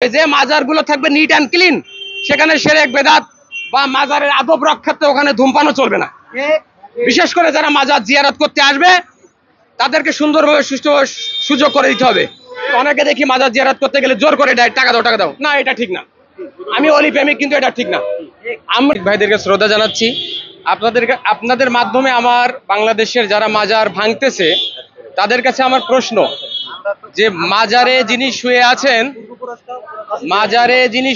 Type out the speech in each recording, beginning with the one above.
যে মাজারগুলো থাকবে neat and clean, সেখানে শিরক বেদাত বা মাজারের আদব রক্ষার্থে ওখানে ধূমপানও চলবে না। বিশেষ করে যারা মাজার জিয়ারত করতে আসবে তাদেরকে সুন্দরভাবে সুষ্ঠু সুযোগ করে দিতে হবে। অনেকে দেখি মাজার জিয়ারত করতে গেলে জোর করে দেয়, টাকা দাও টাকা দাও, না এটা ঠিক না। আমি অলি প্রেমিক, কিন্তু এটা ঠিক না। আমি ভাইদেরকে শ্রদ্ধা জানাচ্ছি। আপনাদের মাধ্যমে আমার বাংলাদেশের যারা মাজার ভাঙতেছে তাদের কাছে আমার প্রশ্ন, যে মাজারে যিনি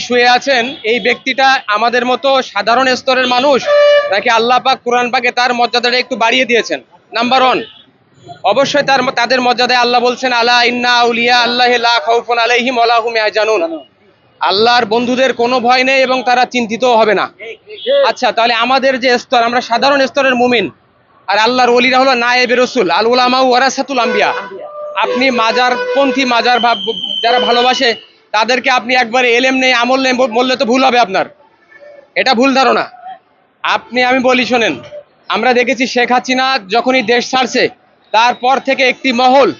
শুয়ে আছেন এই ব্যক্তিটা আমাদের মতো সাধারণ স্তরের মানুষ, নাকি আল্লাহ পাক কোরআন পাকে তার মর্যাদাটা একটু বাড়িয়ে দিয়েছেন? নাম্বার 1, অবশ্যই তাদের মর্যাদায় আল্লাহ বলছেন, আলা ইন্না আউলিয়া আল্লাহি লা খাউফুন আলাইহিম ওয়া লা হুম ইয়াহজানুন। আল্লাহর বন্ধুদের কোনো ভয় নেই এবং তারা চিন্তিতও হবে না। আচ্ছা, তাহলে আমাদের যে স্তর, আমরা সাধারণ স্তরের মুমিন, আর আল্লাহর ওলিরা হলো নায়েবে রাসূল, আল উলামা ওয়ারাসাতুল আম্বিয়া। আপনি মাজারপন্থী, মাজার যারা ভালোবাসে তাদেরকে আপনি একবারে এলেম নেই আমল নেই বললে তো ভুল হবে আপনার, এটা ভুল ধারণা। আমি বলি শোনেন, আমরা দেখেছি শেখ হাসিনা যখনই দেশ ছাড়ছে তারপর থেকে একটি মহল,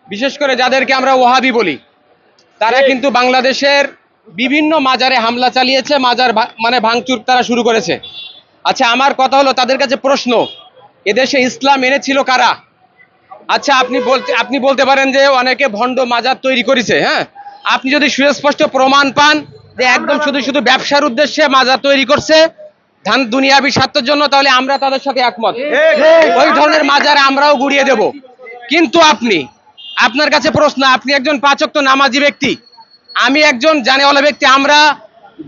বিশেষ করে যাদেরকে আমরা ওয়াহাবি বলি, তারা কিন্তু বাংলাদেশের বিভিন্ন মাজারে হামলা চালিয়েছে, মাজার ভাঙচুর তারা শুরু করেছে। আচ্ছা, আমার কথা হলো তাদের কাছে প্রশ্ন, এদেশে ইসলাম এনেছিল কারা? আচ্ছা, আপনি বলতে পারেন যে অনেকে ভণ্ড মাজার তৈরি করেছে, হ্যাঁ, আপনি যদি সুস্পষ্ট প্রমাণ পান যে একদম শুধু ব্যবসার উদ্দেশ্যে মাজার তৈরি করছে, দুনিয়াবি স্বার্থের জন্য, তাহলে আমরা তাদের সাথে একমত। ওই ধরনের মাজারে আমরাও গুড়িয়ে দেব। কিন্তু আপনার কাছে প্রশ্ন, আপনি একজন 5 ওয়াক্ত নামাজি ব্যক্তি, আমি একজন জানেওয়ালা ব্যক্তি, আমরা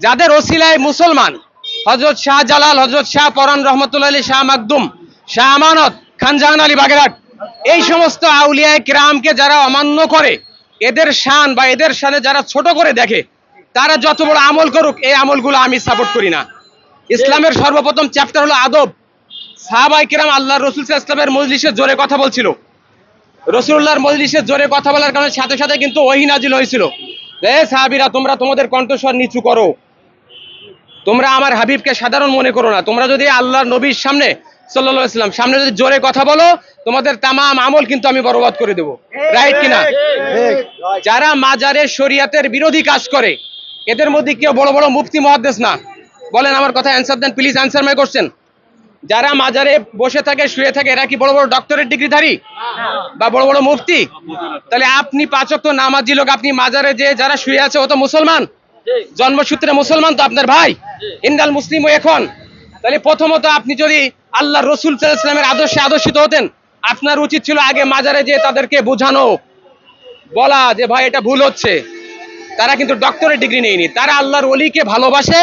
যাদের ওসিলায় মুসলমান, হযরত শাহজালাল, হযরত শাহ পরান রহমতুল্লাহ আলাইহি, শাহ মাকদুম, শাহ আমানত, খান জাহান আলী বাগেরহাট, এই সমস্ত আউলিয়ায়ে কিরামকে যারা অমান্য করে, এদের শান বা এদের শানে যারা ছোট করে দেখে, তারা যত বড় আমল করুক, এই আমলগুলো আমি সাপোর্ট করি না। ইসলামের সর্বপ্রথম চ্যাপ্টার হলো আদব। সাহাবায়ে কিরাম আল্লাহর রাসূল সাল্লাল্লাহু আলাইহি ওয়াসাল্লামের মজলিসে জোরে কথা বলছিল, রাসূলুল্লাহর মজলিসে জোরে কথা বলার কারণে সাথে সাথে কিন্তু ওহী নাজিল হয়েছিল, সাহাবীরা তোমরা তোমাদের কণ্ঠস্বর নিচু করো, তোমরা আমার হাবিবকে সাধারণ মনে করো না, তোমরা যদি আল্লাহর নবীর সামনে সাল্লাল্লাহু আলাইহি ওয়াসাল্লাম সামনে যদি জোরে কথা বলো, তোমাদের তামাম আমল কিন্তু আমি বরবাদ করে দেব। রাইট কিনা? যারা মাজারের শরীয়তের বিরোধী কাজ করে, এদের মধ্যে কেউ বড় বড় মুফতি মুহাদ্দিস না? বলেন, আমার কথা অ্যানসার দেন প্লিজ, অ্যানসার মাই কোশ্চেন। যারা মাজারে বসে থাকে, শুয়ে থাকে, এরা কি বড় বড় ডক্টরেট ডিগ্রিধারী বা বড় বড় মুফতি? তাহলে আপনি 5 ওয়াক্ত নামাজি লোক, আপনি মাজারে যে যারা শুয়ে আছে ও তো মুসলমান, জন্মসূত্রে মুসলমান, তো আপনার ভাই, ইন্নাল মুসলিমু এখন। তাহলে প্রথমত আপনি যদি আল্লাহর রাসূল সাল্লাল্লাহু আলাইহি ওয়াসাল্লামের আদর্শে আদর্শিত হতেন, আপনার উচিত ছিল আগে মাজারে যে তাদেরকে বোঝানো, বলা যে ভাই এটা ভুল হচ্ছে। তারা কিন্তু ডক্টরেট ডিগ্রি নেয়নি, তারা আল্লাহর ওলিকে ভালোবাসে,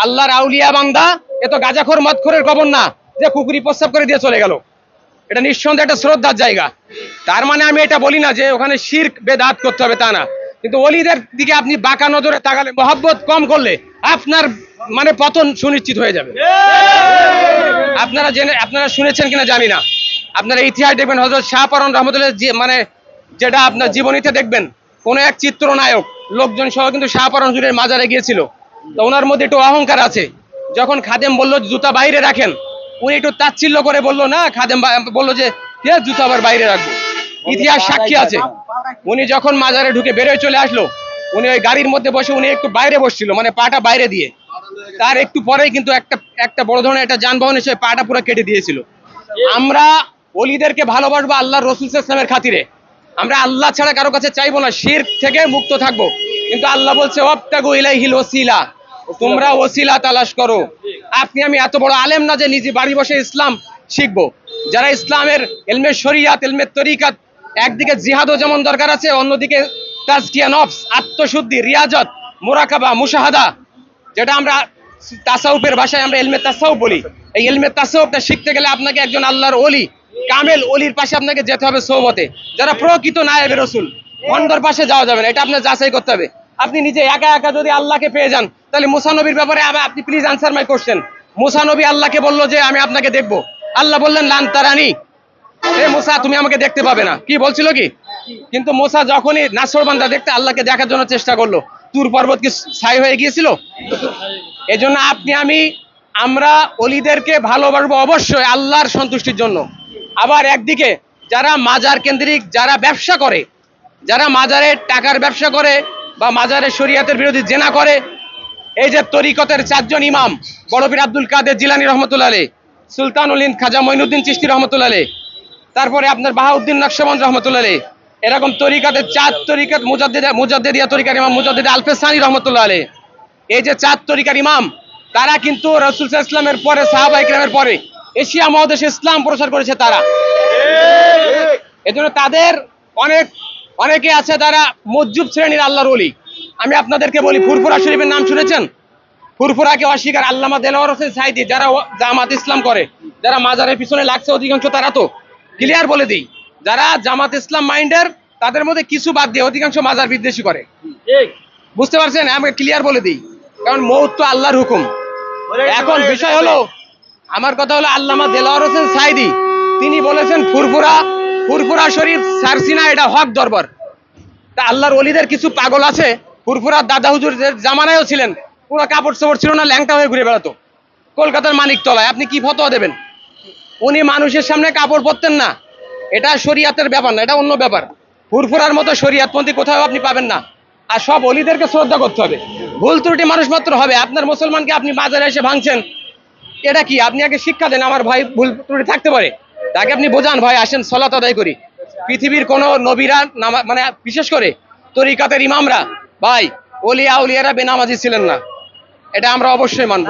আল্লাহর আউলিয়া বান্দা। এ তো গাঁজাখোর মদখোরের কবর না যে কুকুরি প্রস্রাব করে দিয়ে চলে গেল। এটা নিঃসন্দেহে একটা শ্রদ্ধার জায়গা। তার মানে আমি এটা বলি না যে ওখানে শিরক বেদাত করতে হবে, তা না। কিন্তু ওলিদের দিকে আপনি বাঁকা নজরে তাকালে, মহব্বত কম করলে আপনার পতন সুনিশ্চিত হয়ে যাবে। আপনারা শুনেছেন কিনা জানি না, আপনারা ইতিহাস দেখবেন, হযরত শাহ পরান রহমতুল্লাহ যেটা আপনার জীবনীতে দেখবেন, কোন এক চিত্রনায়ক লোকজন সহ কিন্তু শাহ পরান হুজুরের মাজারে গিয়েছিল। তো ওনার মধ্যে একটু অহংকার আছে। যখন খাদেম বলল জুতা বাইরে রাখেন, উনি একটু তাচ্ছিল্য করে বললো না, খাদেম বললো যে জুতা আবার বাইরে রাখবো। ইতিহাস সাক্ষী আছে, উনি যখন মাজারে ঢুকে বেরোয় চলে আসলো, উনি ওই গাড়ির মধ্যে বসে উনি একটু বাইরে বসছিল, পাটা বাইরে দিয়ে, তার একটু পরেই কিন্তু একটা বড় ধরনের একটা যানবাহন এসে পাটা পুরো কেটে দিয়েছিল। আমরা ওলিদেরকে ভালোবাসবো আল্লাহর রাসূল সাল্লাল্লাহু আলাইহি ওয়াসাল্লামের খাতিরে, আমরা আল্লাহ ছাড়া কারো কাছে চাইবো না, শিরক থেকে মুক্ত থাকবো। কিন্তু আল্লাহ বলছে ওয়াবতাগু ইলাইহিল ওসিলা, তোমরা ওসিলা তালাশ করো। আমি এত বড় আলেম না যে নিজে বাড়ি বসে ইসলাম শিখবো। যারা ইসলামের ইলমে শরিয়াত, ইলমে তরিকাত, একদিকে জিহাদও যেমন দরকার আছে, অন্যদিকে তাজকিয়া নফস, আত্মশুদ্ধি, রিয়াজত, মুরাকাবা, মুশাহাদা, যেটা আমরা তাসাউফের ভাষায় আমরা ইলমে তাসাউফ বলি। এই ইলমে তাসাউফটা শিখতে গেলে আপনাকে একজন আল্লাহর ওলি, কামেল ওলির পাশে আপনাকে যেতে হবে সোহবতে, যারা প্রকৃত নায়েবে রাসূল। ভণ্ডর পাশে যাওয়া যাবে না, এটা আপনার যাচাই করতে হবে। আপনি নিজে একা একা যদি আল্লাহকে পেয়ে যান, তাহলে মুসা নবীর ব্যাপারে আপনি প্লিজ আনসার মাই কোশ্চেন। মুসা নবী আল্লাহকে বললো যে আমি আপনাকে দেখবো, আল্লাহ বললেন লান তারানি, হে মুসা তুমি আমাকে দেখতে পাবে না। কি বলছিল কি? কিন্তু মুসা যখনই নাছরবান্দা দেখতে আল্লাহকে দেখার জন্য চেষ্টা করলো, তুর পর্বত কি ছাই হয়ে গিয়েছিল? এজন্য আমরা অলিদেরকে ভালোবাসবো অবশ্যই আল্লাহর সন্তুষ্টির জন্য। আবার একদিকে যারা মাজার কেন্দ্রিক যারা ব্যবসা করে, যারা মাজারে টাকার ব্যবসা করে বা মাজারের শরিয়াতের বিরোধী জেনা করে, এই যে তরিকতের 4 জন ইমাম, বড় পীর আব্দুল কাদের জিলানী রহমতুল্লাহ আলাইহি, সুলতানুল হিন্দ খাজা মঈনুদ্দিন চিশতি রহমতুল্লাহ আলাইহি, তারপরে আপনার বাহাউদ্দিন নকশবন্দ রহমতুল্লাহ আলাইহি, এরকম তরিকাতের 4 তরিকাত মুজাদ্দিদিয়া তরিকার ইমাম মুজাদ্দিদ আলফে সানি রহমতুল্লাহ আলাইহি, এই যে 4 তরিকার ইমাম, তারা কিন্তু রাসূল সাল্লাল্লাহু আলাইহি ওয়াসাল্লামের পরে, সাহাবায়ে কেরামের পরে এশিয়া মহাদেশে ইসলাম প্রচার করেছে তারা। এজন্য তাদের অনেকে আছে তারা মজজুব শ্রেণীর আল্লাহর ওলি। আমি আপনাদেরকে বলি, ফুরফুরা শরীফের নাম শুনেছেন? ফুরফুরাকে অস্বীকার আল্লামা দেলোয়ার হোসেন সাইদি, যারা জামাত ইসলাম করে, যারা মাজারের পিছনে লাগছে অধিকাংশ তারা তো ক্লিয়ার বলে দিই, যারা জামাত ইসলাম মাইন্ডের তাদের মধ্যে কিছু বাদ দিয়ে অধিকাংশ মাজার বিদ্বেষী করে। বুঝতে পারছেন? আমি ক্লিয়ার বলে দিই, কারণ মৌত তো আল্লাহর হুকুম। এখন বিষয় হলো, আমার কথা হলো, আল্লামা দেলোয়ার হোসেন সাইদি তিনি বলেছেন ফুরফুরা শরীফ সারসিনা এটা হক দরবার। তা আল্লাহর ওলিদের কিছু পাগল আছে, ফুরফুরার দাদা হুজুর জামানায়ও ছিলেন, পুরো কাপড় চোপড় ছিল না, ল্যাংটা হয়ে ঘুরে বেড়াতো কলকাতার মানিকতলায়। আপনি কি ফতোয়া দেবেন? উনি মানুষের সামনে কাপড় পরতেন না, এটা শরিয়াতের ব্যাপার না, এটা অন্য ব্যাপার। ফুরফুরার মতো শরিয়াতপন্থী কোথাও আপনি পাবেন না। আর সব ওলিদেরকে শ্রদ্ধা করতে হবে। ভুল ত্রুটি মানুষ মাত্র হবে। আপনার মুসলমানকে আপনি বাজারে এসে ভাঙছেন, এটা কি? আপনি আগে শিক্ষা দেন, আমার ভাই ভুল ত্রুটি থাকতে পারে, তাকে আপনি বোঝান, ভাই আসেন সালাত আদায় করি। পৃথিবীর কোন নবীরা মানে বিশেষ করে তরিকাতের ইমামরা, ভাই ওলিয়া উলিয়ারা বেনামাজি ছিলেন না, এটা আমরা অবশ্যই মানব।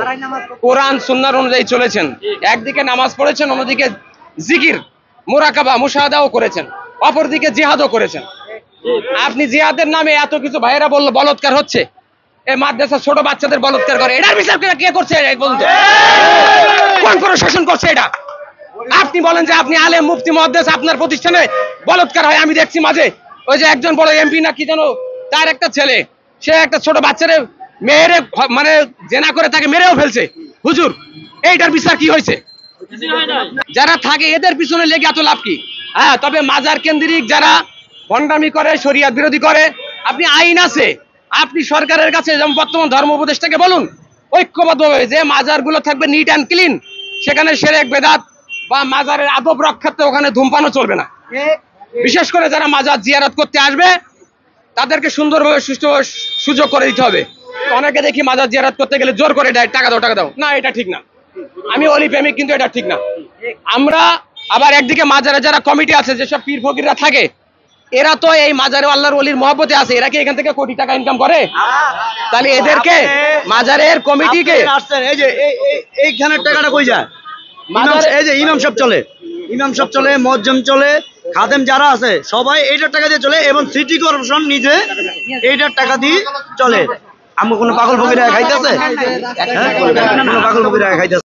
কোরআন সুন্নাহর অনুযায়ী চলেছেন, একদিকে নামাজ পড়েছেন, অন্যদিকে জিকির মুরাকাবা মুশাহাদাও করেছেন, অপরদিকে জিহাদও করেছেন। আপনি জিহাদের নামে এত কিছু ভাইয়েরা বললো বলৎকার হচ্ছে, এই মাদ্রাসা ছোট বাচ্চাদের বলৎকার করে, এটার বিচার কে করছে? বলুন তো, কোন প্রশাসন করছে এটা? আপনি বলেন যে আপনি আলেম মুফতি মুহাদ্দিস, আপনার প্রতিষ্ঠানে বলৎকার হয়, আমি দেখছি মাঝে। ওই যে একজন বড় এমপি না কি যেন, তার একটা ছেলে, সে একটা ছোট বাচ্চারে মেয়েরে মানে জেনা করে তাকে মেরেও ফেলছে। হুজুর, এইটার বিচার কি হয়েছে? যারা থাকে এদের পিছনে লেগে এত লাভ কি? হ্যাঁ, তবে মাজার কেন্দ্রিক যারা ভণ্ডামি করে, শরিয়াত বিরোধী করে, আপনি আইন আছে, আপনি সরকারের কাছে যেমন বর্তমান ধর্ম উপদেষ্টাকে বলুন ঐক্যবদ্ধভাবে যে মাজারগুলো থাকবে নিট অ্যান্ড ক্লিন, সেখানে শিরক বেদাত বা মাজারের আদব রক্ষার্থে ওখানে ধূমপানও চলবে না। বিশেষ করে যারা মাজার জিয়ারত করতে আসবে তাদেরকে সুন্দরভাবে সুযোগ করে দিতে হবে। অনেকে দেখি মাজার জিয়ারত করতে গেলে জোর করে দেয়, টাকা দাও না, এটা ঠিক না। আমি অলি প্রেমিক, কিন্তু এটা ঠিক না। আমরা আবার একদিকে মাজারে যারা কমিটি আছে, যেসব পীর ফকিররা থাকে, এরা তো এই মাজারে আল্লাহর ওলির মহব্বতে আছে, এরা কি এখান থেকে কোটি টাকা ইনকাম করে? তাহলে এদেরকে মাজারের কমিটিকে এই যে এইখানের টাকাটা কই যায়? এই যে ইমাম সব চলে, মুয়াজ্জিম চলে, খাদেম যারা আছে সবাই এইটার টাকা দিয়ে চলে, এবং সিটি কর্পোরেশন নিজে এইটার টাকা দিয়ে চলে। আমরা কোনো পাগল ফকিরা খাইতেছে? কোনো পাগল ফকিরা খাইতেছে?